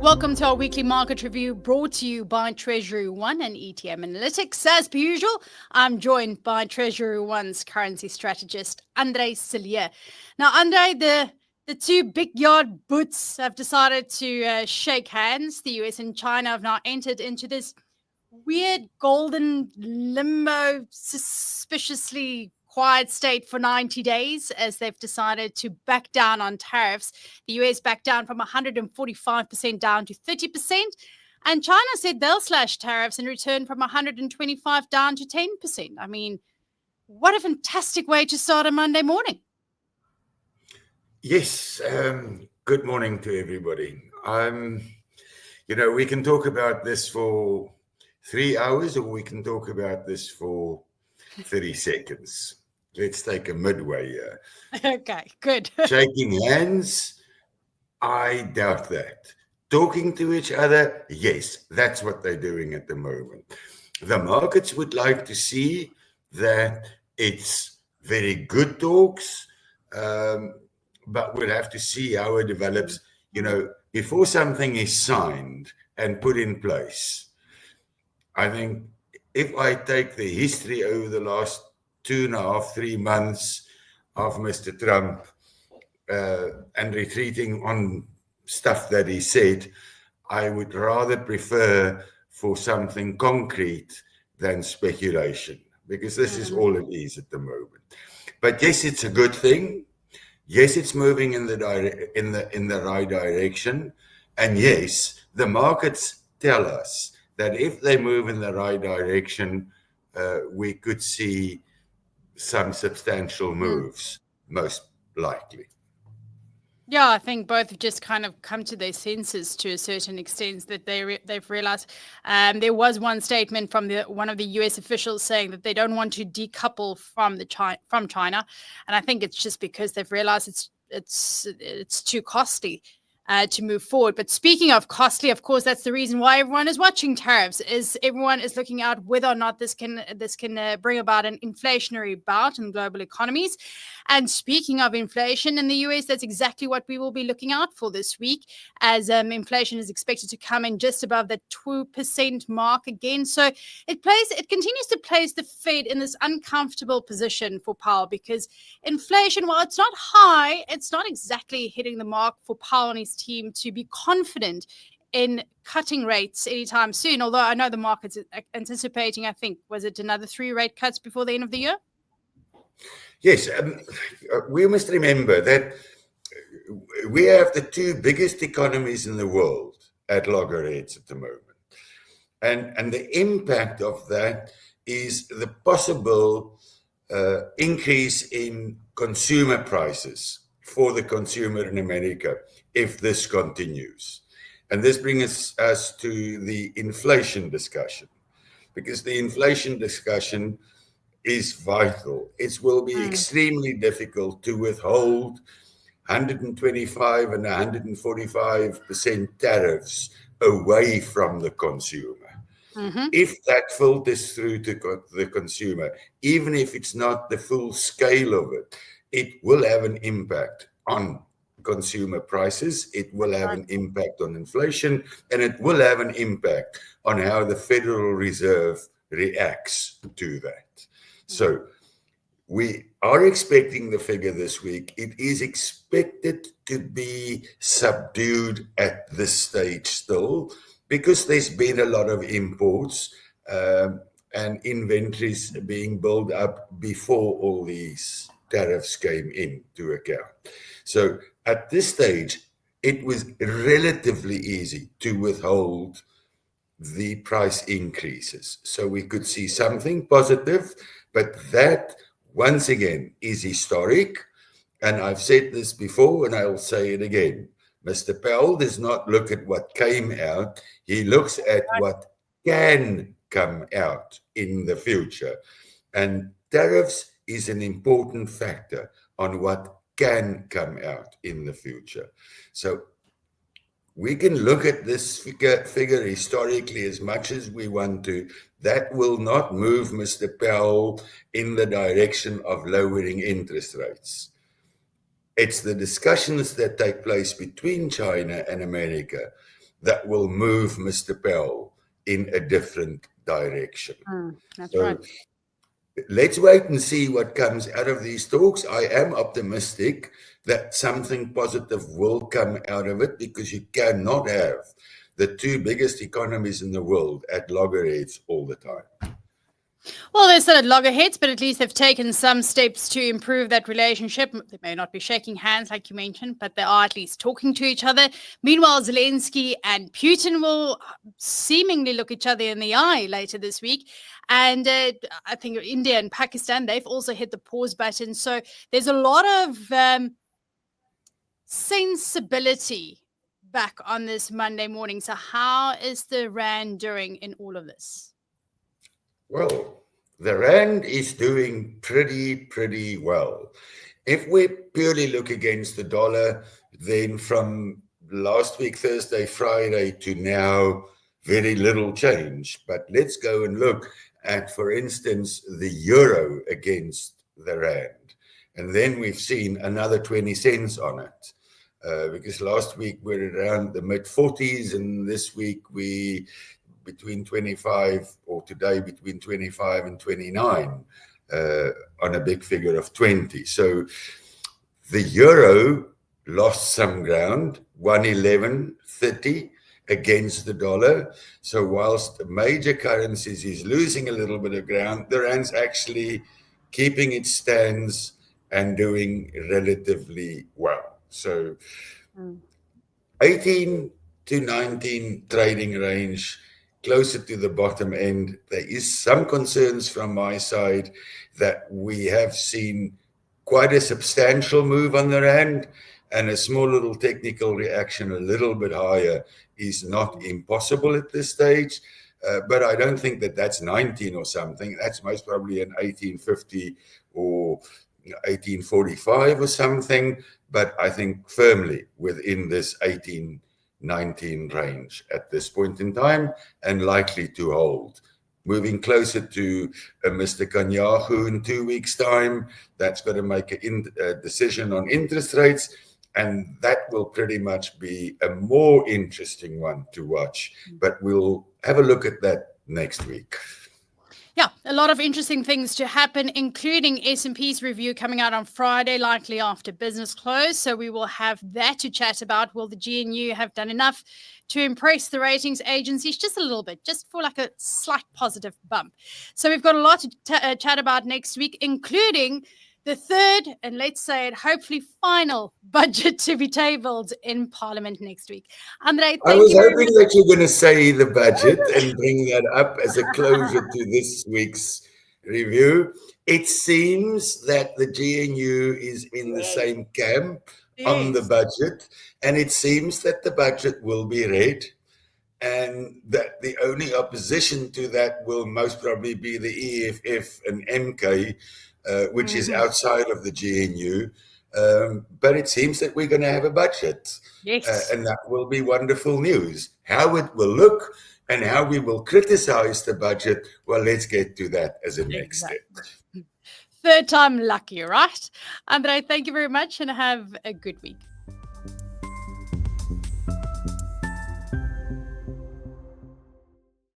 Welcome to our weekly market review brought to you by TreasuryONE and ETM Analytics. As per usual, I'm joined by TreasuryONE's currency strategist, André Cilliers. Now, André, the two big yard boots have decided to shake hands. The US and China have now entered into this weird golden limbo, suspiciously quiet state for 90 days as they've decided to back down on tariffs. The US backed down from 145% down to 30%. And China said they'll slash tariffs in return from 125 down to 10%. I mean, what a fantastic way to start a Monday morning. Yes, good morning to everybody. We can talk about this for 3 hours, or we can talk about this for 30 seconds. Let's take a midway here. Okay, good. Shaking hands, I doubt that. Talking to each other, yes, that's what they're doing at the moment. The markets would like to see that it's very good talks, but we'll have to see how it develops. Before something is signed and put in place, I think if I take the history over the last 2.5, 3 months of Mr. Trump and retreating on stuff that he said, I would rather prefer for something concrete than speculation, because this is all it is at the moment. But yes, it's a good thing. Yes, it's moving in the right direction. And yes, the markets tell us that if they move in the right direction, we could see some substantial moves, most likely. Yeah, I think both have just kind of come to their senses to a certain extent that they've realized. There was one statement from one of the US officials saying that they don't want to decouple from China, and I think it's just because they've realized it's too costly to move forward. But speaking of costly, of course, that's the reason why everyone is watching tariffs. Is everyone is looking at whether or not this can bring about an inflationary bout in global economies. And speaking of inflation in the US, that's exactly what we will be looking out for this week, as inflation is expected to come in just above the 2% mark again. So it continues to place the Fed in this uncomfortable position for Powell, because inflation, while it's not high, it's not exactly hitting the mark for Powell and his team to be confident in cutting rates anytime soon. Although I know the market's anticipating, I think, was it another 3 rate cuts before the end of the year? Yes, we must remember that we have the 2 biggest economies in the world at loggerheads at the moment. And the impact of that is the possible increase in consumer prices for the consumer in America if this continues. And this brings us to the inflation discussion, because the inflation discussion is vital. It will be extremely difficult to withhold 125 and 145% tariffs away from the consumer. If that filters through to the consumer, even if it's not the full scale of it, it will have an impact on consumer prices, it will have an impact on inflation, and it will have an impact on how the Federal Reserve reacts to that. So we are expecting the figure this week. It is expected to be subdued at this stage still, because there's been a lot of imports and inventories being built up before all these tariffs came into account. So at this stage, it was relatively easy to withhold the price increases. So we could see something positive, but that, once again, is historic. And I've said this before, and I'll say it again. Mr. Powell does not look at what came out. He looks at what can come out in the future. And tariffs is an important factor on what can come out in the future. So we can look at this figure historically as much as we want to. That will not move Mr. Powell in the direction of lowering interest rates. It's the discussions that take place between China and America that will move Mr. Powell in a different direction. That's right. Let's wait and see what comes out of these talks. I am optimistic that something positive will come out of it, because you cannot have the two biggest economies in the world at loggerheads all the time. Well, they're still at loggerheads, but at least they've taken some steps to improve that relationship. They may not be shaking hands like you mentioned, but they are at least talking to each other. Meanwhile, Zelensky and Putin will seemingly look each other in the eye later this week. And I think India and Pakistan, they've also hit the pause button. So there's a lot of sensibility back on this Monday morning. So how is the Rand doing in all of this? Well, the Rand is doing pretty well. If we purely look against the dollar, then from last week, Thursday, Friday to now, very little change. But let's go and look at, for instance, the euro against the Rand. And then we've seen another 20 cents on it. Because last week we're around the mid-40s, and this week we between 25, or today between 25 and 29 on a big figure of 20. So the euro lost some ground, 111.30 against the dollar. So whilst the major currencies is losing a little bit of ground, the Rand's actually keeping its stance and doing relatively well. So 18 to 19 trading range, closer to the bottom end. There is some concerns from my side that we have seen quite a substantial move on the Rand, and a small little technical reaction a little bit higher is not impossible at this stage. But I don't think that that's 19 or something. That's most probably an 1850 or 1845 or something. But I think firmly within this 1819 range at this point in time, and likely to hold. Moving closer to Mr. Netanyahu in 2 weeks' time, that's going to make a decision on interest rates, and that will pretty much be a more interesting one to watch. But we'll have a look at that next week. Yeah, a lot of interesting things to happen, including S&P's review coming out on Friday, likely after business close. So we will have that to chat about. Will the GNU have done enough to impress the ratings agencies? Just a little bit, just for like a slight positive bump. So we've got a lot to chat about next week, including the third, and let's say it, hopefully final budget to be tabled in Parliament next week. André, I was hoping that you're going to say the budget and bring that up as a closure to this week's review. It seems that the GNU is in the same camp on the budget, and it seems that the budget will be read, and that the only opposition to that will most probably be the EFF and MK, which is outside of the GNU. But it seems that we're going to have a budget. Yes. And that will be wonderful news. How it will look and how we will criticize the budget, well, let's get to that as a next step. Third time lucky, right? André, thank you very much and have a good week.